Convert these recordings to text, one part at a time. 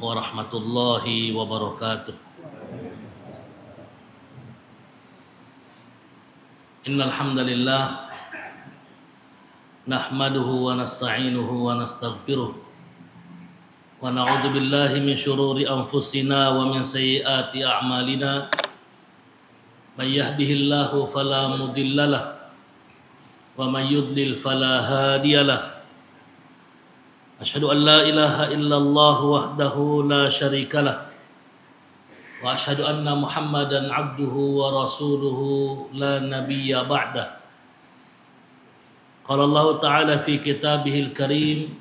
warahmatullahi wabarakatuh. Innal hamdalillah nahmaduhu wa nasta'inuhu wa nastaghfiruh wa na'udzu billahi min syururi anfusina wa min sayyiati a'malina. May yahdihillahu fala mudhillalah wa may yudlil fala hadiyalah. Asyhadu an la ilaha illallah wahdahu la syarikalah wa asyhadu anna Muhammadan abduhu wa rasuluhu la nabiyya ba'dah. Qala Allah ta'ala fi kitabihil karim,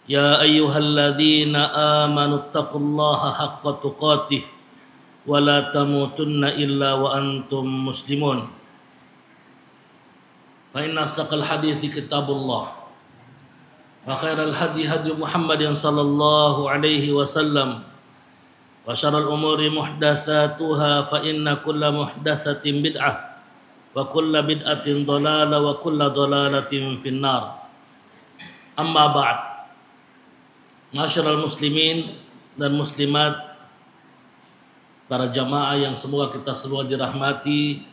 ya ayyuhalladzina amanu taqullaha haqqa tuqatih wa la tamutunna illa wa antum muslimun. Fa inna asdaqal hadithi kitabullah wa khairal hadi hadi Muhammadin sallallahu alaihi wasallam wa syarrul umuri muhdatsatuha fa inna kulla muhdatsatin bid'ah wa kulla bid'atin dhalalah wa kulla dhalalatin finnar. Amma ba'd. Masyarul muslimin dan muslimat, para jamaah yang semoga kita semua dirahmati,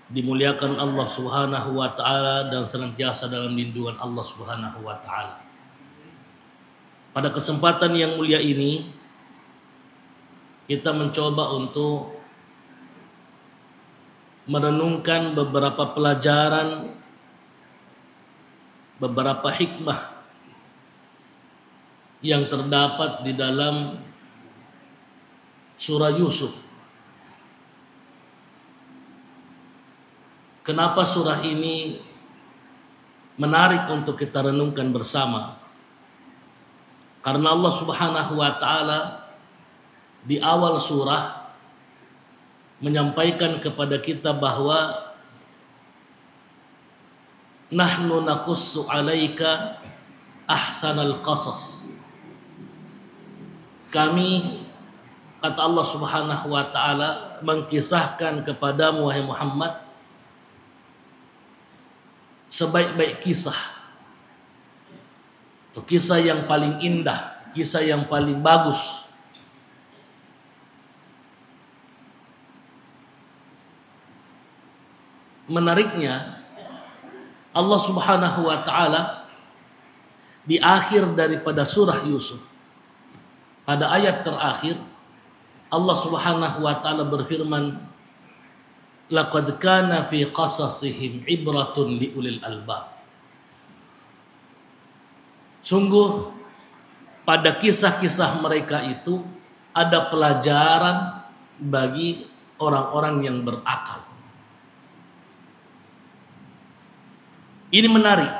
dimuliakan Allah Subhanahu wa taala dan senantiasa dalam lindungan Allah Subhanahu wa taala. Pada kesempatan yang mulia ini, kita mencoba untuk merenungkan beberapa pelajaran, beberapa hikmah yang terdapat di dalam surah Yusuf. Kenapa surah ini menarik untuk kita renungkan bersama? Karena Allah Subhanahu wa taala di awal surah menyampaikan kepada kita bahwa nahnu naqussu 'alaika ahsanal qasas. Kami, kata Allah Subhanahu wa taala, mengkisahkan kepadamu wahai Muhammad sebaik-baik kisah. Itu kisah yang paling indah, kisah yang paling bagus. Menariknya, Allah Subhanahu wa taala di akhir daripada surah Yusuf, pada ayat terakhir, Allah Subhanahu wa taala berfirman, laqad kana fi qasasihim ibratun liulil albab. Sungguh pada kisah-kisah mereka itu ada pelajaran bagi orang-orang yang berakal. Ini menarik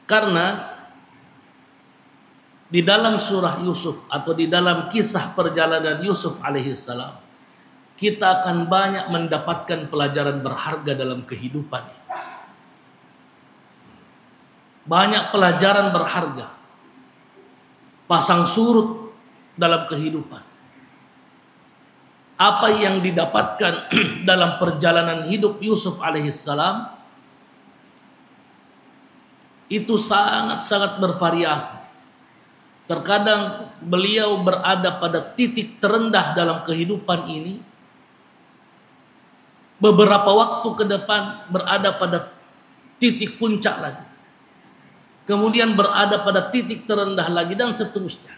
karena di dalam surah Yusuf atau di dalam kisah perjalanan Yusuf alaihissalam, kita akan banyak mendapatkan pelajaran berharga dalam kehidupan. Banyak pelajaran berharga, pasang surut dalam kehidupan. Apa yang didapatkan dalam perjalanan hidup Yusuf alaihissalam itu sangat-sangat bervariasi. Terkadang beliau berada pada titik terendah dalam kehidupan ini, beberapa waktu ke depan berada pada titik puncak lagi, kemudian berada pada titik terendah lagi, dan seterusnya.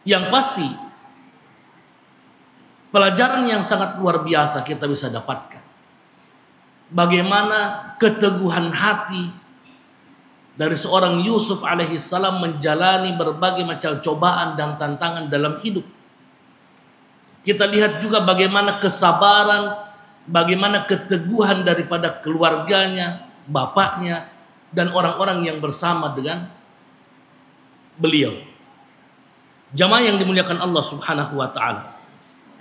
Yang pasti pelajaran yang sangat luar biasa kita bisa dapatkan. Bagaimana keteguhan hati dari seorang Yusuf alaihissalam menjalani berbagai macam cobaan dan tantangan dalam hidup. Kita lihat juga bagaimana kesabaran, bagaimana keteguhan daripada keluarganya, bapaknya, dan orang-orang yang bersama dengan beliau. Jamaah yang dimuliakan Allah Subhanahu wa taala,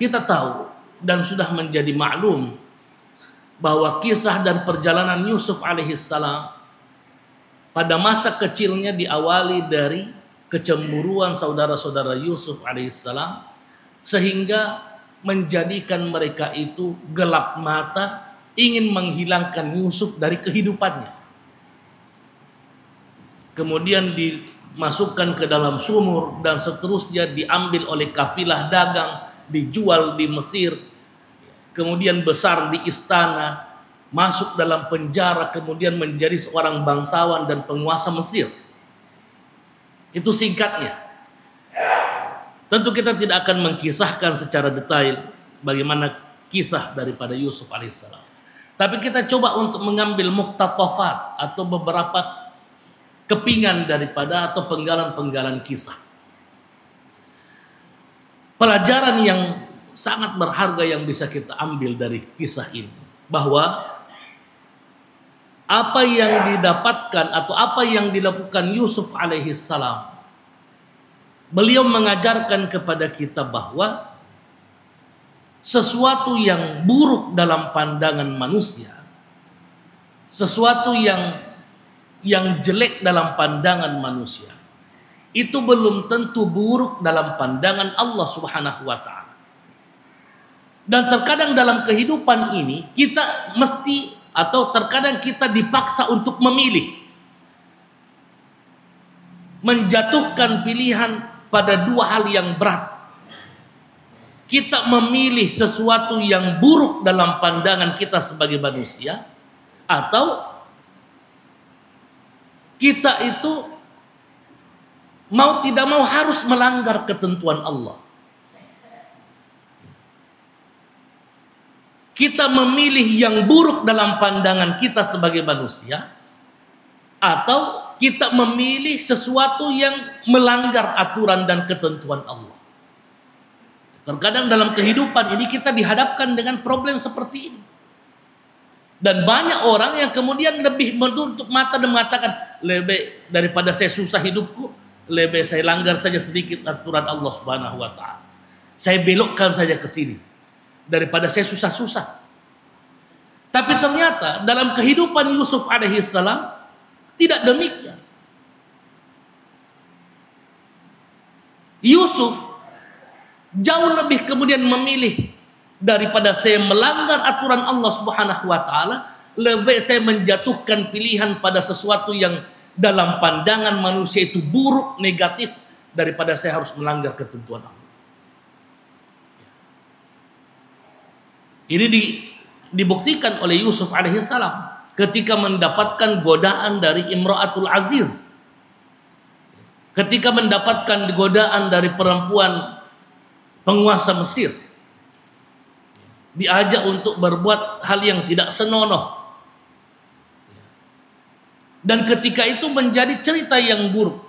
kita tahu dan sudah menjadi maklum bahwa kisah dan perjalanan Yusuf alaihissalam pada masa kecilnya diawali dari kecemburuan saudara-saudara Yusuf alaihissalam, sehingga menjadikan mereka itu gelap mata, ingin menghilangkan Yusuf dari kehidupannya. kemudian dimasukkan ke dalam sumur, dan seterusnya diambil oleh kafilah dagang, dijual di Mesir, kemudian besar di istana, masuk dalam penjara, kemudian menjadi seorang bangsawan dan penguasa Mesir. Itu singkatnya. Tentu kita tidak akan mengkisahkan secara detail bagaimana kisah daripada Yusuf alaihissalam. Tapi kita coba untuk mengambil muqtatafat atau beberapa kepingan daripada atau penggalan-penggalan kisah. Pelajaran yang sangat berharga yang bisa kita ambil dari kisah ini, bahwa apa yang didapatkan atau apa yang dilakukan Yusuf alaihissalam, beliau mengajarkan kepada kita bahwa sesuatu yang buruk dalam pandangan manusia, sesuatu yang jelek dalam pandangan manusia, itu belum tentu buruk dalam pandangan Allah Subhanahu wa taala. Dan terkadang dalam kehidupan ini kita mesti, atau terkadang kita dipaksa untuk memilih, menjatuhkan pilihan pada dua hal yang berat. Kita memilih sesuatu yang buruk dalam pandangan kita sebagai manusia, atau kita itu mau tidak mau harus melanggar ketentuan Allah. Kita memilih yang buruk dalam pandangan kita sebagai manusia, atau kita memilih sesuatu yang melanggar aturan dan ketentuan Allah. Terkadang dalam kehidupan ini kita dihadapkan dengan problem seperti ini. Dan banyak orang yang kemudian lebih menutup mata dan mengatakan, lebih daripada saya susah hidupku, lebih saya langgar saja sedikit aturan Allah Subhanahu wa taala. Saya belokkan saja ke sini daripada saya susah-susah. Tapi ternyata dalam kehidupan Yusuf alaihissalam tidak demikian. Yusuf jauh lebih kemudian memilih, daripada saya melanggar aturan Allah Subhanahu wa taala, lebih saya menjatuhkan pilihan pada sesuatu yang dalam pandangan manusia itu buruk, negatif, daripada saya harus melanggar ketentuan Allah. Ini dibuktikan oleh Yusuf alaihissalam ketika mendapatkan godaan dari Imra'atul Aziz, ketika mendapatkan godaan dari perempuan penguasa Mesir, diajak untuk berbuat hal yang tidak senonoh, dan ketika itu menjadi cerita yang buruk,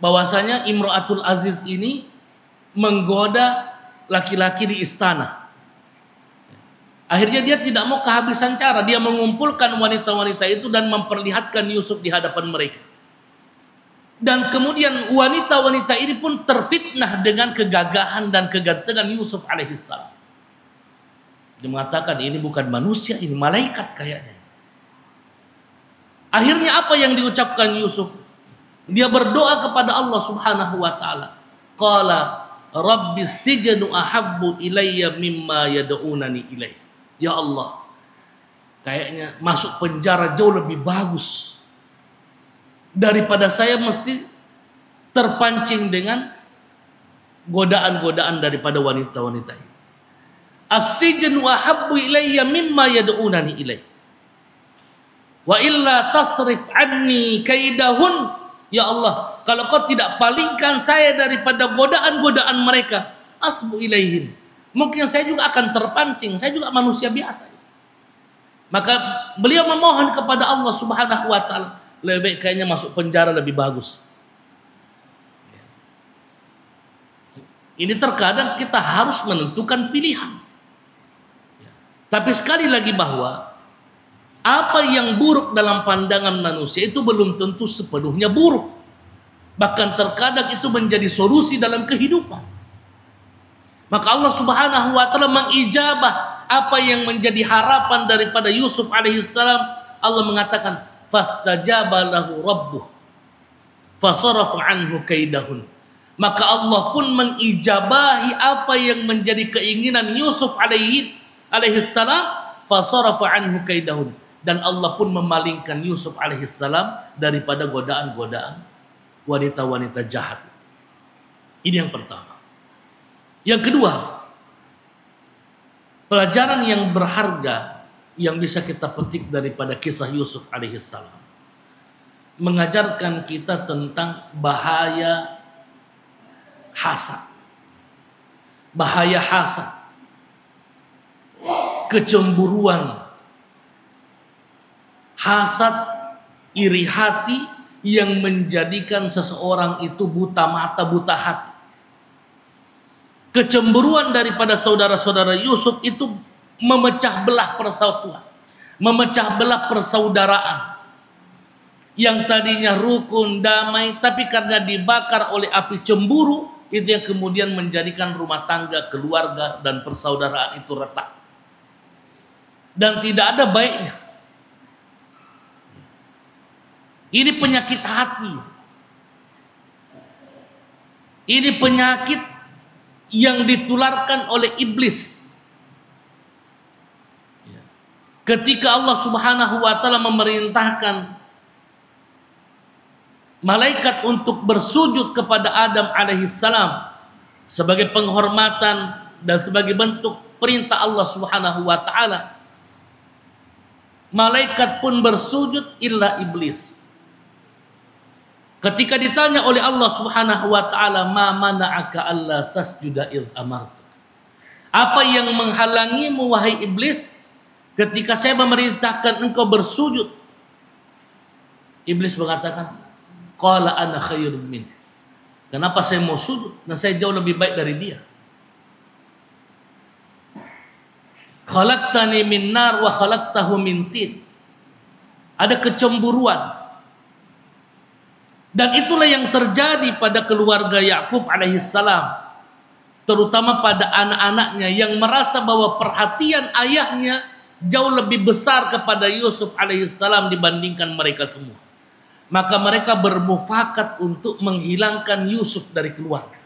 bahwasanya Imra'atul Aziz ini menggoda laki-laki di istana. Akhirnya dia tidak mau kehabisan cara, dia mengumpulkan wanita-wanita itu dan memperlihatkan Yusuf di hadapan mereka. Dan kemudian wanita-wanita ini pun terfitnah dengan kegagahan dan kegantengan Yusuf alaihissalam. Dia mengatakan, ini bukan manusia, ini malaikat kayaknya. Akhirnya apa yang diucapkan Yusuf? Dia berdoa kepada Allah Subhanahu wa taala. Qala rabbi sijnu ahabbu ilayya mimma yad'unani ilaih. Ya Allah, kayaknya masuk penjara jauh lebih bagus daripada saya mesti terpancing dengan godaan-godaan daripada wanita-wanita ini. As-sijnu ahabbu ilayya mimma yad'unani ilaih. Wa illa tasrif anni kaidahun. Ya Allah, kalau kau tidak palingkan saya daripada godaan-godaan mereka, asbu ilaihim, mungkin saya juga akan terpancing, saya juga manusia biasa. Maka beliau memohon kepada Allah Subhanahu wa taala, lebih kayaknya masuk penjara lebih bagus. Ini terkadang kita harus menentukan pilihan. Tapi sekali lagi bahwa apa yang buruk dalam pandangan manusia itu belum tentu sepenuhnya buruk. Bahkan terkadang itu menjadi solusi dalam kehidupan. Maka Allah Subhanahu wa taala mengijabah apa yang menjadi harapan daripada Yusuf alaihissalam. Allah mengatakan, fastajaba lahu rabbuh fasarafa anhu kaidahun. Maka Allah pun mengijabahi apa yang menjadi keinginan Yusuf alaihissalam, fasarafa anhu kaidahun. dan Allah pun memalingkan Yusuf alaihissalam daripada godaan-godaan wanita-wanita jahat. Ini yang pertama. Yang kedua, pelajaran yang berharga yang bisa kita petik daripada kisah Yusuf alaihissalam mengajarkan kita tentang bahaya hasad. Bahaya hasad, kecemburuan, hasad, iri hati yang menjadikan seseorang itu buta mata, buta hati. Kecemburuan daripada saudara-saudara Yusuf itu memecah belah persatuan, memecah belah persaudaraan. Yang tadinya rukun, damai, tapi karena dibakar oleh api cemburu, itu yang kemudian menjadikan rumah tangga, keluarga, dan persaudaraan itu retak. Dan tidak ada baiknya. Ini penyakit hati. Ini penyakit yang ditularkan oleh iblis. Ketika Allah Subhanahu wa taala memerintahkan malaikat untuk bersujud kepada Adam alaihissalam sebagai penghormatan dan sebagai bentuk perintah Allah Subhanahu wa taala, malaikat pun bersujud illa iblis. Ketika ditanya oleh Allah Subhanahu wa taala, "Ma mana'aka alla tasjuda idz amartuk?" Apa yang menghalangimu wahai iblis ketika saya memerintahkan engkau bersujud? Iblis mengatakan, "Qala ana khairun min." Kenapa saya mau sujud? Dan saya jauh lebih baik dari dia. Khalaqtani min nar wa khalaqtahu min tin. Ada kecemburuan. Dan itulah yang terjadi pada keluarga Yakub alaihissalam, terutama pada anak-anaknya yang merasa bahwa perhatian ayahnya jauh lebih besar kepada Yusuf alaihissalam dibandingkan mereka semua. Maka mereka bermufakat untuk menghilangkan Yusuf dari keluarga.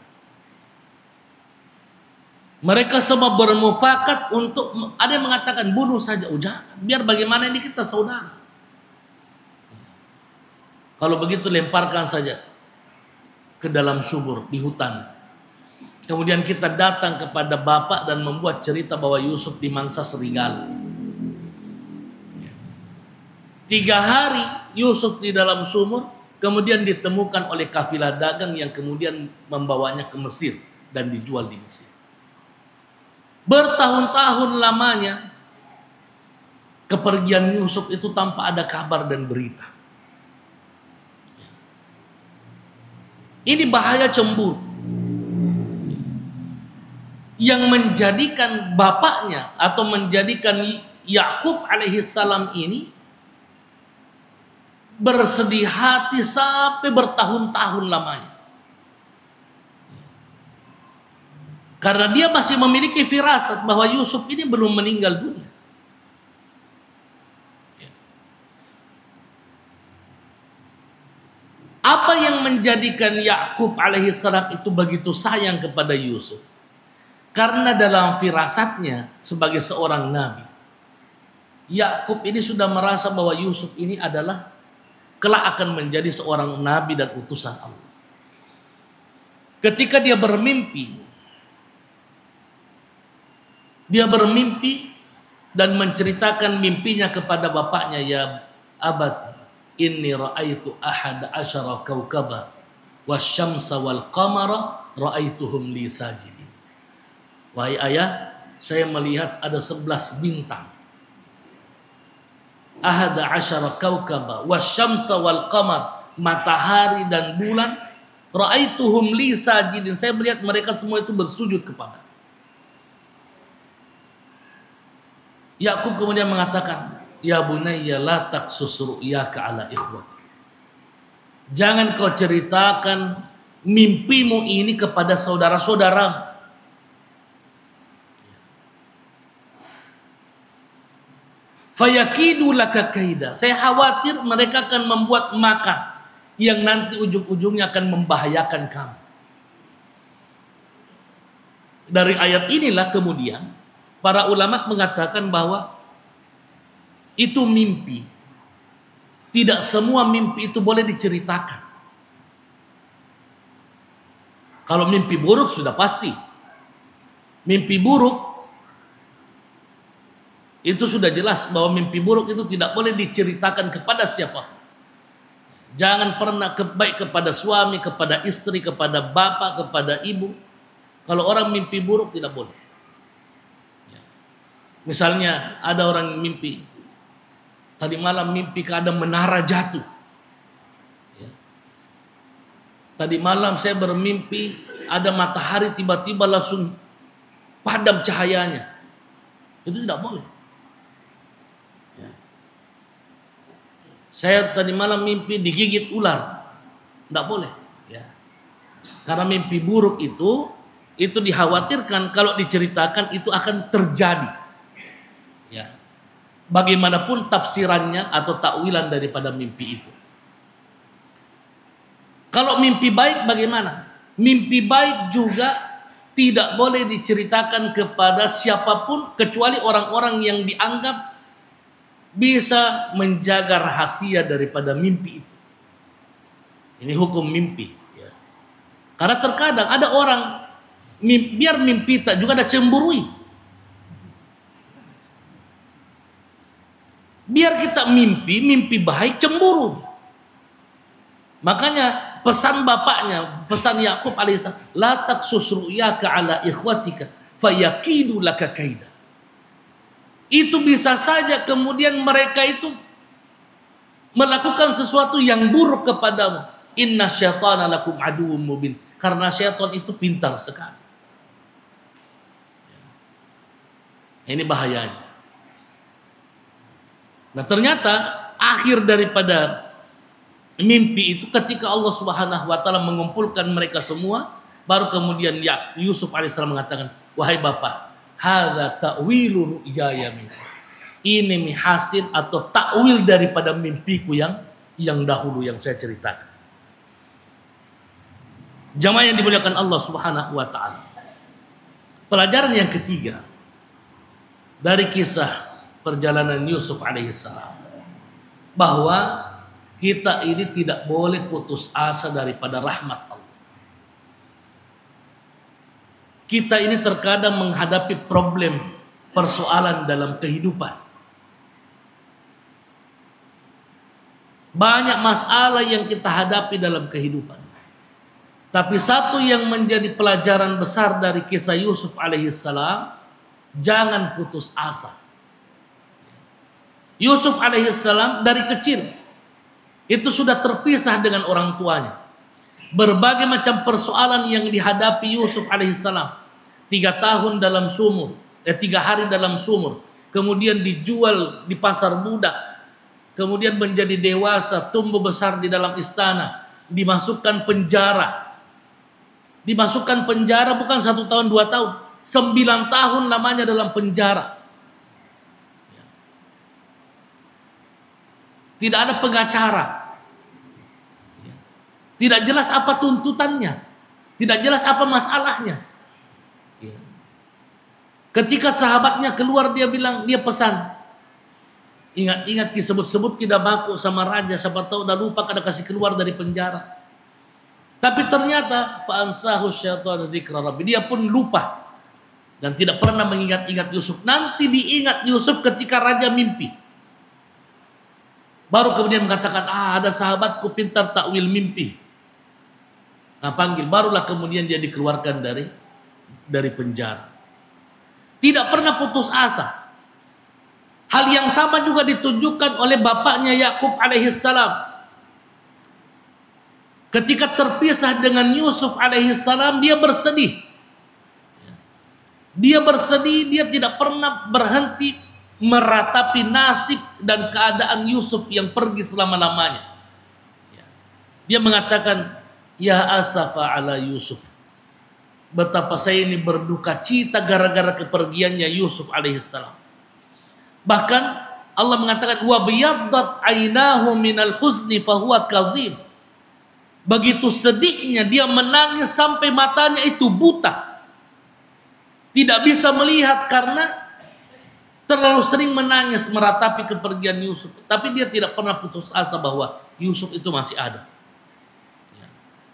Mereka semua bermufakat untuk, ada yang mengatakan bunuh saja, jangan, biar bagaimana ini kita saudara. Kalau begitu lemparkan saja ke dalam sumur di hutan. Kemudian kita datang kepada bapak dan membuat cerita bahwa Yusuf dimangsa serigala. 3 hari Yusuf di dalam sumur, kemudian ditemukan oleh kafilah dagang yang kemudian membawanya ke Mesir dan dijual di Mesir. Bertahun-tahun lamanya kepergian Yusuf itu tanpa ada kabar dan berita. Ini bahaya cemburu yang menjadikan bapaknya atau menjadikan Yakub alaihissalam ini bersedih hati sampai bertahun-tahun lamanya. Karena dia masih memiliki firasat bahwa Yusuf ini belum meninggal dunia. Apa yang menjadikan Yakub alaihissalam itu begitu sayang kepada Yusuf? Karena dalam firasatnya sebagai seorang nabi, Yakub ini sudah merasa bahwa Yusuf ini adalah kelak akan menjadi seorang nabi dan utusan Allah. Ketika dia bermimpi dan menceritakan mimpinya kepada bapaknya, "Ya abati, inni ra'aitu ahada asyara kaukaba wasyamsa wal qamara ra'aituhum li sajidin." Wahai ayah, saya melihat ada 11 bintang. Ahada asyara kaukaba wasyamsa wal qamar, matahari dan bulan, ra'aituhum li sajidin, saya melihat mereka semua itu bersujud kepada. Yakub kemudian mengatakan, "Ya bunayya la taqsus ru'yaka ala ikhwatik." Jangan kau ceritakan mimpimu ini kepada saudara-saudaramu. Fayakidu laka kaida. Saya khawatir mereka akan membuat makar yang nanti ujung-ujungnya akan membahayakan kamu. Dari ayat inilah kemudian para ulama mengatakan bahwa itu mimpi. Tidak semua mimpi itu boleh diceritakan. Kalau mimpi buruk sudah pasti. Mimpi buruk itu sudah jelas bahwa mimpi buruk itu tidak boleh diceritakan kepada siapa. Jangan pernah baik kepada suami, kepada istri, kepada bapak, kepada ibu. Kalau orang mimpi buruk tidak boleh. Misalnya ada orang mimpi, tadi malam mimpi keadaan menara jatuh. Tadi malam saya bermimpi ada matahari tiba-tiba langsung padam cahayanya. Itu tidak boleh. Saya tadi malam mimpi digigit ular. Tidak boleh. Karena mimpi buruk itu dikhawatirkan kalau diceritakan itu akan terjadi. Bagaimanapun tafsirannya atau takwilan daripada mimpi itu. Kalau mimpi baik bagaimana? Mimpi baik juga tidak boleh diceritakan kepada siapapun kecuali orang-orang yang dianggap bisa menjaga rahasia daripada mimpi itu. Ini hukum mimpi. Karena terkadang ada orang biar mimpi tak juga ada cemburui. Biar kita mimpi baik cemburu. Makanya pesan bapaknya, pesan Yakub alaihissalam, la taqsus ru'yaka ala ikhwatika fayakidu laka kaida. Itu bisa saja kemudian mereka itu melakukan sesuatu yang buruk kepadamu. Inna syaitana lakum aduwwum mubin. Karena syaitan itu pintar sekali. Ini bahayanya. Nah, ternyata akhir daripada mimpi itu ketika Allah Subhanahu wa taala mengumpulkan mereka semua, baru kemudian Yusuf alaihissalam mengatakan, "Wahai Bapak, hadza ta'wilu ru'yaya min." Ini hasil atau takwil daripada mimpiku yang dahulu yang saya ceritakan. Jamaah yang dimuliakan Allah Subhanahu wa taala. Pelajaran yang ketiga dari kisah perjalanan Yusuf alaihissalam, bahwa kita ini tidak boleh putus asa daripada rahmat Allah. Kita ini terkadang menghadapi problem, persoalan dalam kehidupan. Banyak masalah yang kita hadapi dalam kehidupan. Tapi satu yang menjadi pelajaran besar dari kisah Yusuf alaihissalam, jangan putus asa. Yusuf alaihissalam dari kecil itu sudah terpisah dengan orang tuanya. Berbagai macam persoalan yang dihadapi Yusuf alaihissalam. 3 tahun dalam sumur, 3 hari dalam sumur, kemudian dijual di pasar budak, kemudian menjadi dewasa, tumbuh besar di dalam istana, dimasukkan penjara. Dimasukkan penjara bukan 1 tahun 2 tahun, 9 tahun lamanya dalam penjara. Tidak ada pengacara. Tidak jelas apa tuntutannya. Tidak jelas apa masalahnya. Ketika sahabatnya keluar, dia bilang, dia pesan, ingat-ingat disebut-sebut tidak baku sama raja, siapa tahu udah lupa kada kasih keluar dari penjara. Tapi ternyata fa'ansahu syaitanu dzikra rabbi, dia pun lupa dan tidak pernah mengingat-ingat Yusuf. Nanti diingat Yusuf ketika raja mimpi. Baru kemudian mengatakan, ada sahabatku pintar takwil mimpi. Nah, panggil, barulah kemudian dia dikeluarkan dari penjara. Tidak pernah putus asa. Hal yang sama juga ditunjukkan oleh bapaknya Yakub alaihissalam. Ketika terpisah dengan Yusuf alaihissalam, dia bersedih. Dia bersedih, dia tidak pernah berhenti meratapi nasib dan keadaan Yusuf yang pergi selama-lamanya. Dia mengatakan, ya asafa ala Yusuf, betapa saya ini berduka cita gara-gara kepergiannya Yusuf alaihissalam. Bahkan Allah mengatakan, wa biyaddat ainahu minal huzni fahuwa kazim. Begitu sedihnya dia menangis sampai matanya itu buta, tidak bisa melihat karena terlalu sering menangis meratapi kepergian Yusuf, tapi dia tidak pernah putus asa bahwa Yusuf itu masih ada.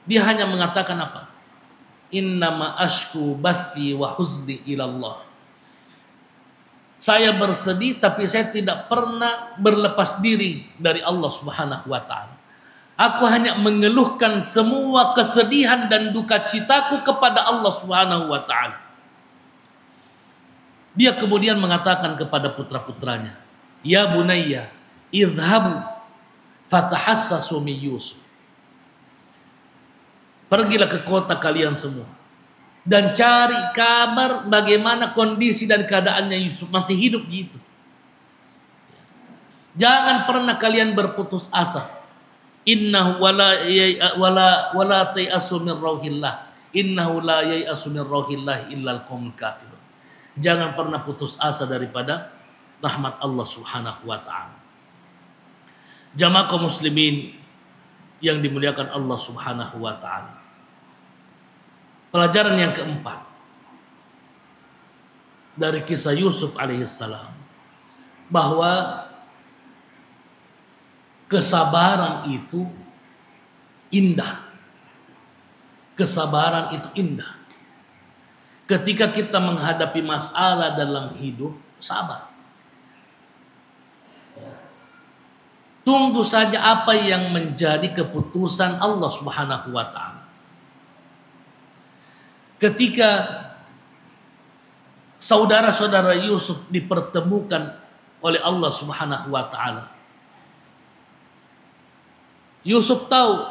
Dia hanya mengatakan apa? Innama ashku bathi wa huzni ilallah. Saya bersedih tapi saya tidak pernah berlepas diri dari Allah Subhanahu wa taala. Aku hanya mengeluhkan semua kesedihan dan duka citaku kepada Allah Subhanahu wa taala. Dia kemudian mengatakan kepada putra-putranya, "Ya bunayya, idhabu fatahassasu min Yusuf." Pergilah ke kota kalian semua dan cari kabar bagaimana kondisi dan keadaannya Yusuf, masih hidup gitu. Jangan pernah kalian berputus asa. Innahu wala tayasu min rauhillah. Innahu la yayasu min rauhillah illal qaumul kafirun. Jangan pernah putus asa daripada rahmat Allah Subhanahu wa taala. Jamaah kaum muslimin yang dimuliakan Allah Subhanahu wa taala. Pelajaran yang keempat dari kisah Yusuf alaihissalam, bahwa kesabaran itu indah. Kesabaran itu indah. Ketika kita menghadapi masalah dalam hidup, sabar. Tunggu saja apa yang menjadi keputusan Allah Subhanahu wa taala. Ketika saudara-saudara Yusuf dipertemukan oleh Allah Subhanahu wa taala, Yusuf tahu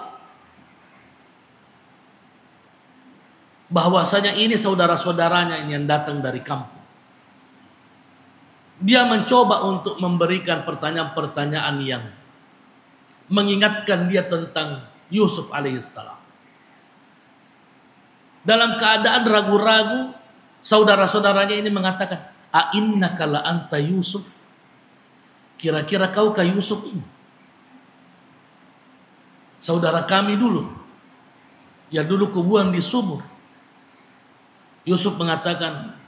bahwasanya ini saudara-saudaranya yang datang dari kampung. Dia mencoba untuk memberikan pertanyaan-pertanyaan yang mengingatkan dia tentang Yusuf alaihissalam. Dalam keadaan ragu-ragu, saudara-saudaranya ini mengatakan, "A'innaka la anta Yusuf?" Kira-kira kau kah Yusuf ini? Saudara kami dulu, yang dulu kubuang di sumur. Yusuf mengatakan,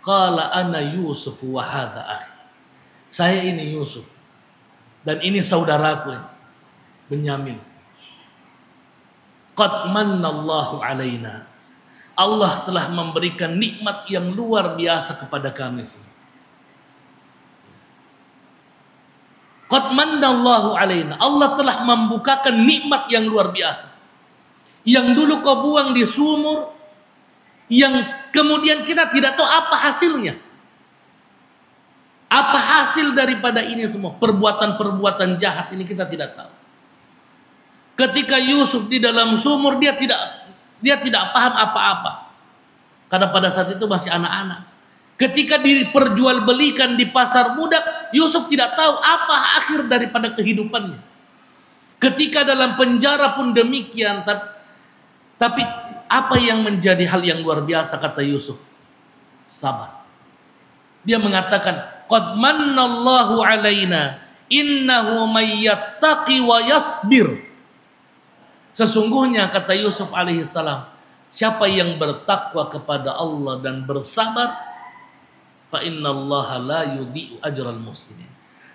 "Qala ana Yusuf wa hadha akhi." Saya ini Yusuf dan ini saudaraku ini, Benyamin. Qad mannallahu alaina. Allah telah memberikan nikmat yang luar biasa kepada kami semua. Qad mannallahu alaina. Allah telah membukakan nikmat yang luar biasa. Yang dulu kau buang di sumur, yang kemudian kita tidak tahu apa hasilnya. Apa hasil daripada ini semua? Perbuatan-perbuatan jahat ini kita tidak tahu. Ketika Yusuf di dalam sumur, dia tidak paham apa-apa. Karena pada saat itu masih anak-anak. Ketika diperjualbelikan di pasar budak, Yusuf tidak tahu apa akhir daripada kehidupannya. Ketika dalam penjara pun demikian. Tapi apa yang menjadi hal yang luar biasa kata Yusuf? Sabar. Dia mengatakan, "Qad mannallahu alaina innahu may yattaqi wa yasbir." Sesungguhnya kata Yusuf alaihissalam, siapa yang bertakwa kepada Allah dan bersabar, fa innallaha la yudhi'u ajral muslimin.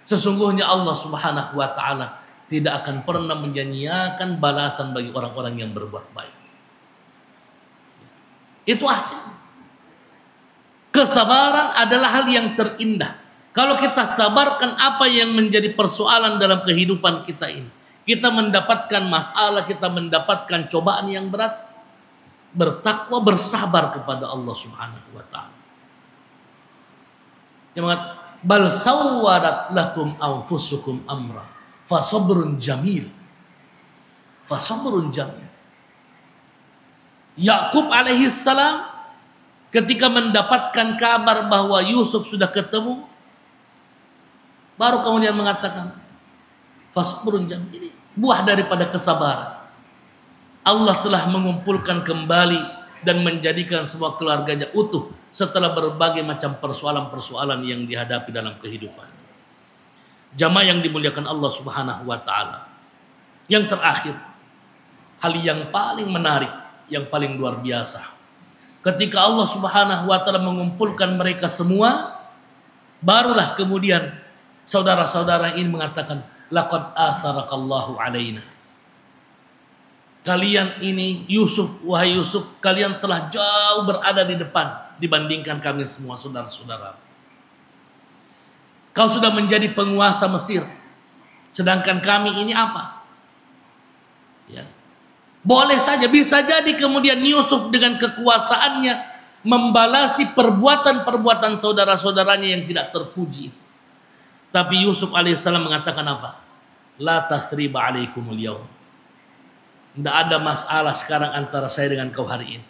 Sesungguhnya Allah Subhanahu wa taala tidak akan pernah menyanyiakan balasan bagi orang-orang yang berbuat baik. Itu hasil. Kesabaran adalah hal yang terindah. Kalau kita sabarkan apa yang menjadi persoalan dalam kehidupan kita ini, kita mendapatkan masalah, kita mendapatkan cobaan yang berat, bertakwa, bersabar kepada Allah Subhanahu wa taala. Dia mengatakan, "Bal sawwarat lakum anfusukum amra, fa sabrun jamil." Fa sabrun jamil. Yakub alaihissalam ketika mendapatkan kabar bahwa Yusuf sudah ketemu, baru kemudian mengatakan, fa sabrun jamil. Ini buah daripada kesabaran. Allah telah mengumpulkan kembali dan menjadikan semua keluarganya utuh setelah berbagai macam persoalan-persoalan yang dihadapi dalam kehidupan. Jamaah yang dimuliakan Allah Subhanahu wa taala. Yang terakhir, hal yang paling menarik, yang paling luar biasa. Ketika Allah Subhanahu wa taala mengumpulkan mereka semua, Barulah kemudian saudara-saudara ini mengatakan, laqad atharakallahu alaina. Kalian ini Yusuf, wahai Yusuf, kalian telah jauh berada di depan dibandingkan kami semua saudara-saudara. Kau sudah menjadi penguasa Mesir, sedangkan kami ini apa? Ya. Boleh saja, bisa jadi kemudian Yusuf dengan kekuasaannya membalasi perbuatan-perbuatan saudara-saudaranya yang tidak terpuji. Tapi Yusuf alaihissalam mengatakan apa? La tathriba alaikumul yaum. Tidak ada masalah sekarang antara saya dengan kau hari ini.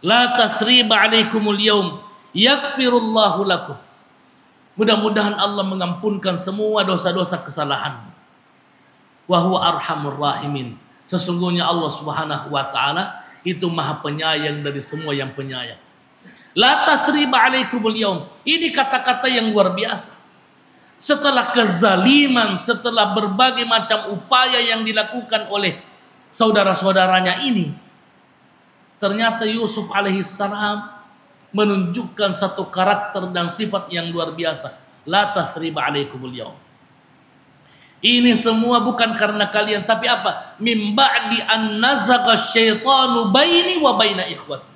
La tathriba alaikumul yaum yaghfirullahu lakum. Mudah-mudahan Allah mengampunkan semua dosa-dosa kesalahan. Wa huwa arhamur rahimin. Sesungguhnya Allah Subhanahu wa taala itu Maha Penyayang dari semua yang penyayang. La tathriba alaikumul yaum. Ini kata-kata yang luar biasa. Setelah kezaliman, setelah berbagai macam upaya yang dilakukan oleh saudara-saudaranya ini, ternyata Yusuf alaihissalam menunjukkan satu karakter dan sifat yang luar biasa. La tathriba alaikumul yaum. Ini semua bukan karena kalian, tapi apa? Mim ba'di an nazaga syaitanu baini wa baina ikhwati.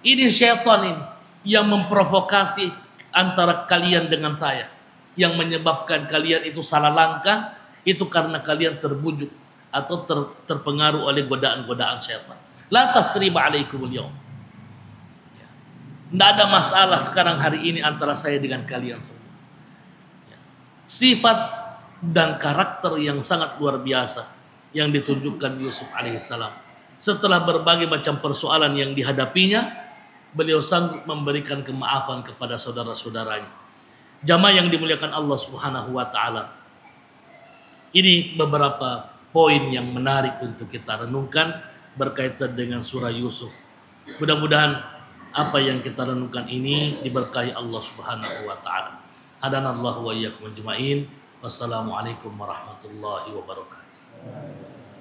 Ini syaitan ini yang memprovokasi antara kalian dengan saya, yang menyebabkan kalian itu salah langkah, itu karena kalian terbujuk atau terpengaruh oleh godaan-godaan syaitan. La tasriba alaikumul yaum. Tidak ada masalah sekarang hari ini antara saya dengan kalian semua. Sifat dan karakter yang sangat luar biasa yang ditunjukkan Yusuf alaihissalam. Setelah berbagai macam persoalan yang dihadapinya, beliau sanggup memberikan kemaafan kepada saudara-saudaranya. Jamaah yang dimuliakan Allah Subhanahu wa taala. Ini beberapa poin yang menarik untuk kita renungkan berkaitan dengan surah Yusuf. Mudah-mudahan apa yang kita renungkan ini diberkahi Allah Subhanahu wa taala. Hadanallahu wa iyyakum ajmain. Wassalamualaikum warahmatullahi wabarakatuh.